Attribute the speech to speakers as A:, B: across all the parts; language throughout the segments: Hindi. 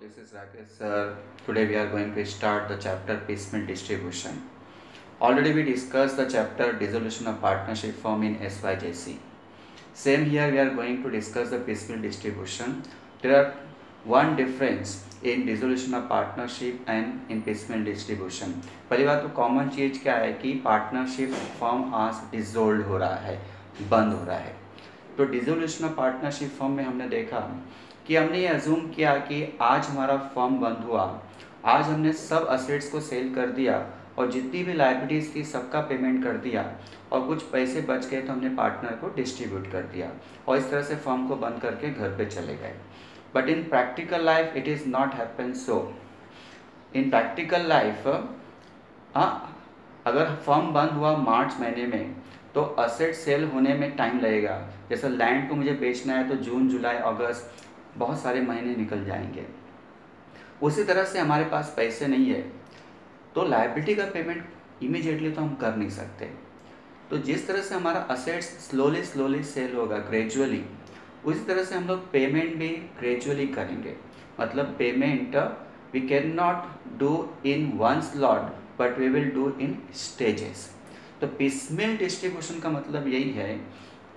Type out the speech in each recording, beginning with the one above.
A: This is Rakesh sir. Today we are going to start the chapter piecemeal distribution. Already we discussed the chapter dissolution of partnership form in SYJC. Same here we are going to discuss the piecemeal distribution. There are one difference in dissolution of partnership and in piecemeal distribution. पहली बात तो कॉमन चीज़ क्या है कि पार्टनरशिप फॉर्म आज डिसोल्व हो रहा है, बंद हो रहा है। तो डिसोल्यूशन ऑफ पार्टनरशिप फॉर्म में हमने देखा कि हमने ये अज्यूम किया कि आज हमारा फर्म बंद हुआ, आज हमने सब असेट्स को सेल कर दिया और जितनी भी लायबिलिटीज़ थी सबका पेमेंट कर दिया और कुछ पैसे बच गए तो हमने पार्टनर को डिस्ट्रीब्यूट कर दिया और इस तरह से फर्म को बंद करके घर पे चले गए। But in practical life it is not happen so. In practical life अगर फर्म बंद हुआ मार्च महीने में तो असेट सेल होने में टाइम लगेगा। जैसे लैंड को मुझे बेचना है तो जून जुलाई अगस्त बहुत सारे महीने निकल जाएंगे। उसी तरह से हमारे पास पैसे नहीं है तो लायबिलिटी का पेमेंट इमीडिएटली तो हम कर नहीं सकते। तो जिस तरह से हमारा असेट्स स्लोली सेल होगा ग्रेजुअली, उसी तरह से हम लोग पेमेंट भी ग्रेजुअली करेंगे। मतलब payment we can not do in one slot but we will do in stages. तो पिसमेल डिस्ट्रीब्यूशन का मतलब यही है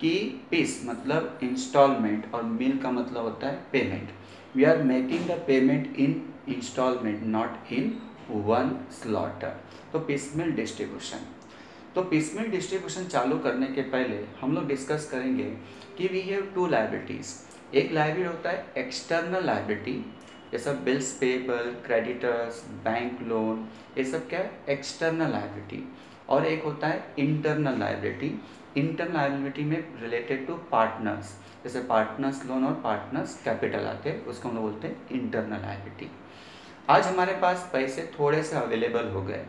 A: कि पीस मतलब इंस्टॉलमेंट और मिल का मतलब होता है payment. We are making the payment in installment not in one slot. तो पिसमेल डिस्ट्रीब्यूशन, तो पिसमेल डिस्ट्रीब्यूशन चालू करने के पहले हम लोग डिस्कस करेंगे कि वी हैव टू लायबिलिटीज़। एक लायबिलिटी होता है एक्सटर्नल लायबिलिटी, जैसा bills payable, creditors, bank loan, ये सब क्या है एक्सटर्नल लायबिलिटी। और एक होता है इंटरनल लायबिलिटी। इंटरनल लायबिलिटी में रिलेटेड टू पार्टनर्स, जैसे पार्टनर्स लोन और पार्टनर्स कैपिटल आते हैं, उसको हम लोग बोलते हैं इंटरनल लायबिलिटी। आज हमारे पास पैसे थोड़े से अवेलेबल हो गए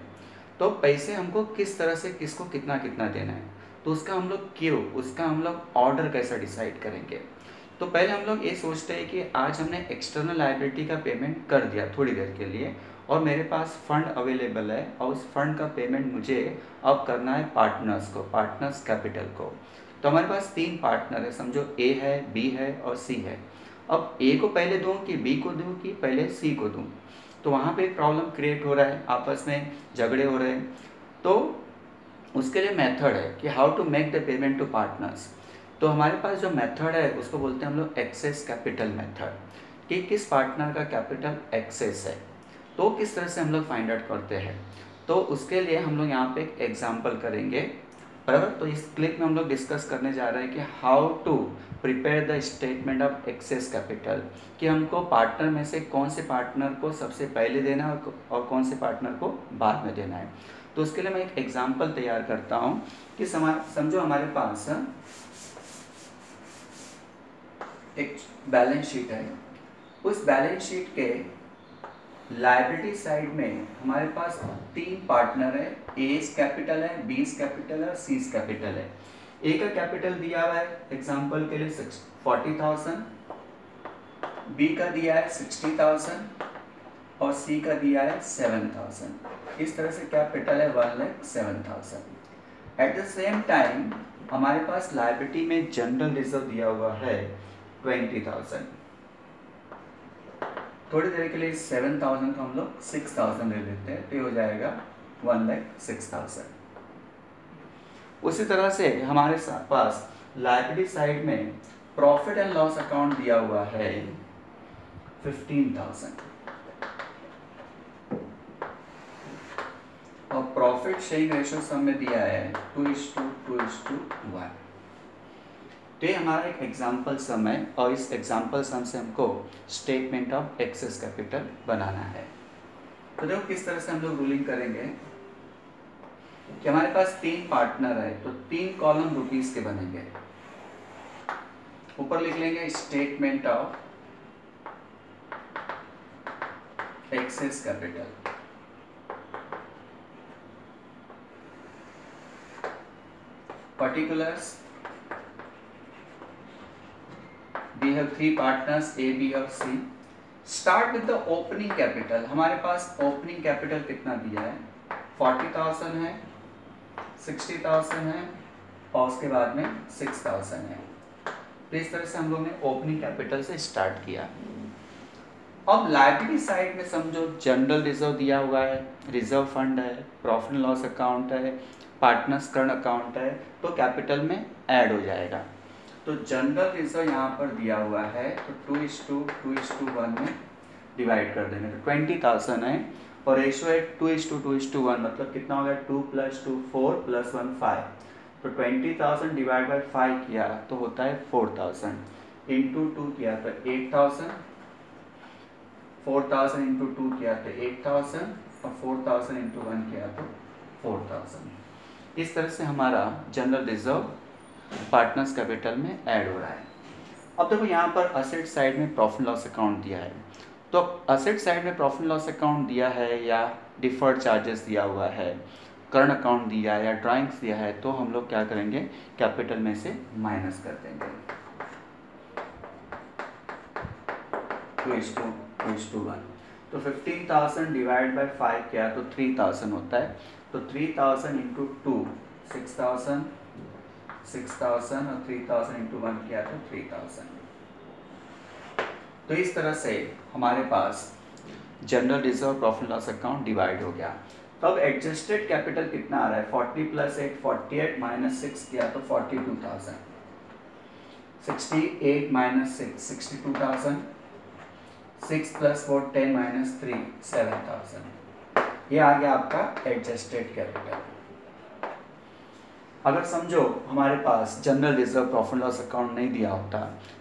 A: तो पैसे हमको किस तरह से किसको कितना कितना देना है, तो उसका हम लोग क्यों, उसका हम लोग ऑर्डर कैसा डिसाइड करेंगे। तो पहले हम लोग ये सोचते हैं कि आज हमने एक्सटर्नल लायबिलिटी का पेमेंट कर दिया थोड़ी देर के लिए और मेरे पास फंड अवेलेबल है और उस फंड का पेमेंट मुझे अब करना है पार्टनर्स को, पार्टनर्स कैपिटल को। तो हमारे पास तीन पार्टनर है, समझो ए है, बी है और सी है। अब ए को पहले दूँ कि बी को दूँ कि पहले सी को दूँ, तो वहाँ पे एक प्रॉब्लम क्रिएट हो रहा है, आपस में झगड़े हो रहे हैं। तो उसके लिए मेथड है कि how to make the payment to partners. तो हमारे पास जो मेथड है उसको बोलते हैं हम लोग एक्सेस कैपिटल मेथड, कि किस पार्टनर का कैपिटल एक्सेस है, तो किस तरह से हम लोग फाइंड आउट करते हैं। तो उसके लिए हम लोग यहाँ पे एक एग्जांपल करेंगे, बराबर। तो इस क्लिप में हम लोग डिस्कस करने जा रहे हैं कि how to prepare the statement of excess capital, कि हमको पार्टनर में से कौन से पार्टनर को सबसे पहले देना है और कौन से पार्टनर को बाद में देना है। तो उसके लिए मैं एक एग्जाम्पल तैयार करता हूँ कि समझो हमारे पास एक बैलेंस शीट है। उस बैलेंस शीट के लायबिलिटी साइड में हमारे पास तीन पार्टनर है, एस कैपिटल है, बीस कैपिटल है और सीस कैपिटल है। ए का कैपिटल दिया हुआ है एग्जांपल के लिए 40,000, बी का दिया है 60,000 और सी का दिया है 7,000। इस तरह से कैपिटल है 1,07,000। एट द सेम टाइम हमारे पास लायबिलिटी में जनरल रिजर्व दिया हुआ है 20,000। थोड़ी देर के लिए 7,000 को हम लोग 6,000 ले लेते हैं, तो ये हो जाएगा 1,06,000। उसी तरह से हमारे पास लायबिलिटी साइड में प्रॉफिट एंड लॉस अकाउंट दिया हुआ है 15,000 और प्रॉफिट शेयरिंग रेशियो सब में दिया है 2:1। तो ये हमारा एक एग्जाम्पल सम है और इस एग्जाम्पल सम से हमको स्टेटमेंट ऑफ एक्सेस कैपिटल बनाना है। तो देखो किस तरह से हम लोग रूलिंग करेंगे कि हमारे पास तीन पार्टनर है तो तीन कॉलम रुपीस के बनेंगे। ऊपर लिख लेंगे statement of excess capital, particulars we have three partners A, B और C। start with the opening capital। हमारे पास opening capital कितना दिया है, 40,000 है, 60,000 है और उसके बाद में 6,000 है। तो इस तरह से हम लोग ने opening capital से start किया। अब लायबिलिटी साइड में समझो जनरल रिजर्व दिया हुआ है, रिजर्व फंड है, प्रॉफिट एंड लॉस अकाउंट है, पार्टनर्स करंट अकाउंट है, तो कैपिटल में ऐड हो जाएगा। तो जनरल रिजर्व यहाँ पर दिया हुआ है तो 2:1 में डिवाइड कर देंगे तो 20,000 है और रेशियो है 2:2:1 मतलब कितना हो गया 2 + 2 4 + 1 5। तो 20,000 डिवाइड बाई 5 किया तो होता है 4,000 इंटू 2 किया तो 8,000, 4,000 इंटू 2 किया तो 8,000 और 4,000 इंटू 1 किया तो 4,000। इस तरह से हमारा जनरल रिजर्व पार्टनर्स कैपिटल में ऐड हो रहा है। अब देखो यहाँ पर असेट साइड में प्रॉफिट लॉस अकाउंट दिया है, तो असेट साइड में प्रॉफिट लॉस अकाउंट दिया है या डिफर्ड चार्जेस दिया हुआ है, करंट अकाउंट दिया है या ड्राइंग्स दिया है, तो हम लोग क्या करेंगे कैपिटल में से माइनस कर देंगे 2:1। तो 15,000 डिवाइड बाई 5 किया तो 3,000 होता है, तो 3,000 इंटू 2 6,000, 6,000 और 3,000 इंटू 1 किया तो 3,000। तो इस तरह से हमारे पास general reserve profit loss account divide हो गया। तो अब एडजस्टेड कैपिटल कितना आ रहा है 40 + 8 48 माइनस 6 किया तो 42,000, 68 माइनस 6 62,000, 6 + 4 10 माइनस 3 7,000। ये आ गया आपका एडजस्टेड कैपिटल। अगर समझो हमारे पास general reserve profit loss account नहीं दिया होता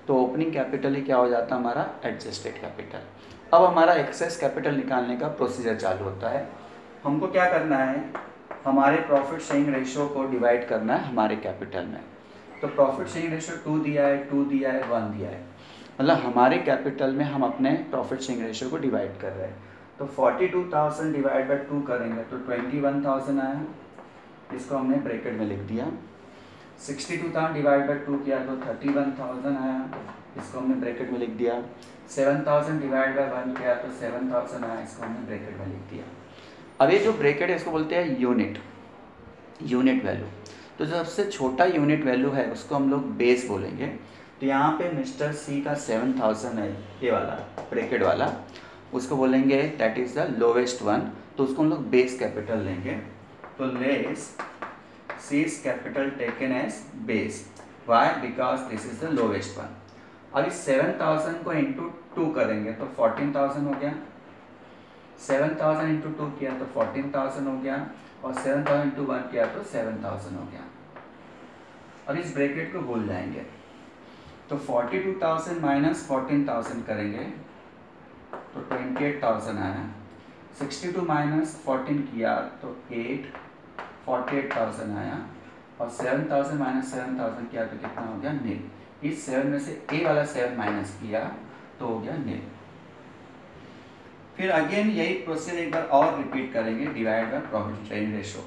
A: तो ओपनिंग कैपिटल ही क्या हो जाता हमारा एडजस्टेड कैपिटल। अब हमारा एक्सेस कैपिटल निकालने का प्रोसीजर चालू होता है। हमको क्या करना है, हमारे प्रॉफिट शेयरिंग रेशियो को डिवाइड करना है हमारे कैपिटल में। तो प्रॉफिट शेयरिंग रेशियो 2 दिया है, 2 दिया है, 1 दिया है, मतलब हमारे कैपिटल में हम अपने प्रॉफिट शेयरिंग रेशियो को डिवाइड कर रहे हैं। तो 42,000 डिवाइड बाई 2 करेंगे तो 21,000 आया, इसको हमने ब्रैकेट में लिख दिया। 62,000 डिवाइड बाई 2 किया तो 31,000 आया, इसको हमने ब्रैकेट में लिख दिया। 7,000 डिवाइड बाई 1 किया तो 7,000 आया, इसको हमने ब्रैकेट में लिख दिया। अब ये जो ब्रैकेट है इसको बोलते हैं यूनिट वैल्यू। तो जो सबसे छोटा यूनिट वैल्यू है उसको हम लोग बेस बोलेंगे। तो यहाँ पे मिस्टर सी का 7,000 है, ये वाला ब्रैकेट वाला, उसको बोलेंगे that is the lowest one, तो उसको हम लोग बेस कैपिटल लेंगे। तो less C's capital taken as base, why because this is the lowest one. अब इस 7,000 को इंटू 2 करेंगे तो 14,000 हो गया, 7,000 इंटू 2 किया तो 14,000 हो गया और 7,000 इंटू 1 किया तो 7,000 हो गया। अब इस ब्रैकेट को भूल जाएंगे तो 42,000 माइनस 14,000 करेंगे तो 28,000 आया, 62 माइनस 14 किया तो 8 48,000 आया और 7,000 माइनस 7,000 किया तो कितना हो गया नील। इस 7 में से ए वाला 7 माइनस किया तो हो गया नील। फिर अगेन यही प्रोसेस एक बार और रिपीट करेंगे, divide by profit sharing ratio.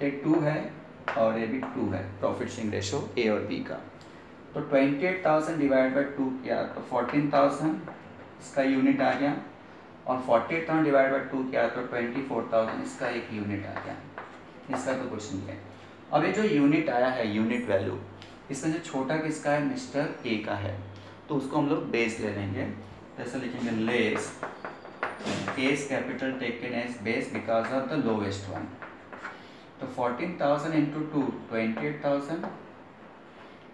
A: Take 2 है और ये भी 2 है प्रॉफिट शेयरिंग रेशो ए और बी का। तो 28,000 डिवाइड बाय 2 किया तो 14,000 इसका यूनिट आ गया और 48,000 डिवाइड बाय 2 किया तो 24,000 इसका एक यूनिट आ गया। इसका तो कुछ नहीं है। अब ये जो यूनिट आया है यूनिट वैल्यू, इसमें जो छोटा किसका है मिस्टर ए का है, तो उसको हम लोग बेस ले लेंगे। जैसे लिखेंगे less A's capital taken as base because of the lowest one. तो 14,000 इंटू 2 28,000,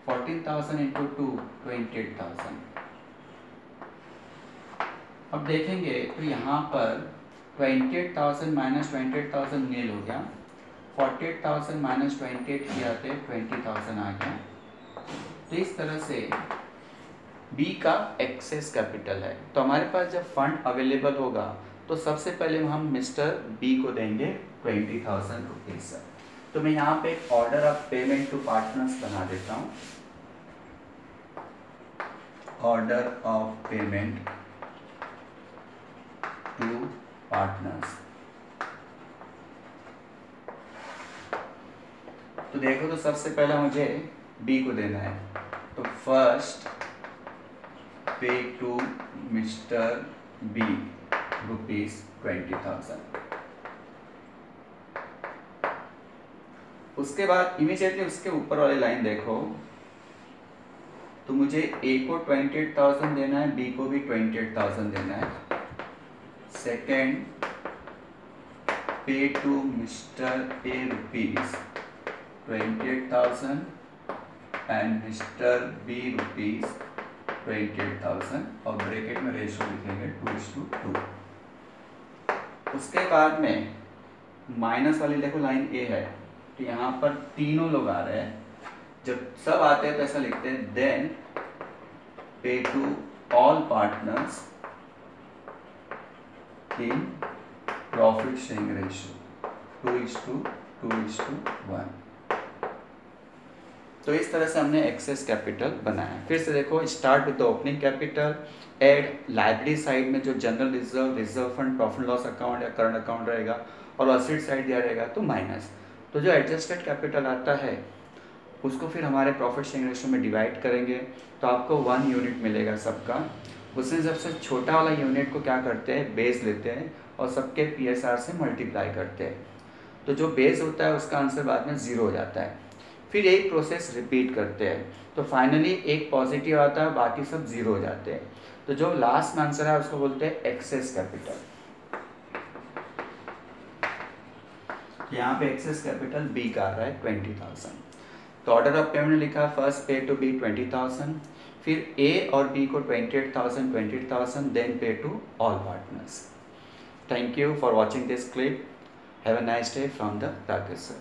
A: 14,000 इंटू 2 28,000। अब देखेंगे तो यहाँ पर 28,000 माइनस 28,000 नील हो गया, 48,000 माइनस 28 किया तो 20,000 आ गया। तो इस तरह से बी का एक्सेस कैपिटल है। तो हमारे पास जब फंड अवेलेबल होगा तो सबसे पहले हम मिस्टर बी को देंगे 20,000 रुपीज़। तो मैं यहाँ पे एक order of payment to partners बना देता हूँ। Order of payment to partners. तो देखो तो सबसे पहला मुझे बी को देना है, तो first pay to mister B ₹20,000। उसके बाद इमीडिएटली उसके ऊपर वाली लाइन देखो, तो मुझे ए को 28,000 देना है, बी को भी 28,000 देना है। Second pay to mister A rupees 28,000 and mister B rupees 28,000 और ब्रैकेट में रेशो लिखेंगे 2:2। उसके बाद में माइनस वाली देखो लाइन ए है, तो यहाँ पर तीनों लोग आ रहे हैं, जब सब आते हैं तो ऐसा लिखते हैं then pay to all partners in profit sharing ratio 2:1। तो इस तरह से हमने एक्सेस कैपिटल बनाया। फिर से देखो, start with the opening capital, add liability side में जो general reserve, reserve fund, profit loss account या करंट अकाउंट रहेगा, और असेट साइड दिया रहेगा तो माइनस। तो जो एडजस्टेड कैपिटल आता है उसको फिर हमारे प्रॉफिट शेयरिंग रेशियो में डिवाइड करेंगे, तो आपको 1 यूनिट मिलेगा सबका। उसमें सबसे छोटा वाला यूनिट को क्या करते हैं, बेस लेते हैं और सबके PSR से मल्टीप्लाई करते हैं। तो जो बेस होता है उसका आंसर बाद में 0 हो जाता है। फिर यही प्रोसेस रिपीट करते हैं, तो फाइनली एक पॉजिटिव आता है, बाकी सब 0 हो जाते हैं। तो जो लास्ट में आंसर है उसको बोलते हैं एक्सेस कैपिटल। यहाँ पे एक्सेस कैपिटल बी का आ रहा है 20,000। तो ऑर्डर ऑफ पेमेंट लिखा, फर्स्ट पे टू बी 20,000, फिर ए और बी को 28,000, then pay to all partners. Thank you for watching this clip. Have a nice day from the Rakesh sir.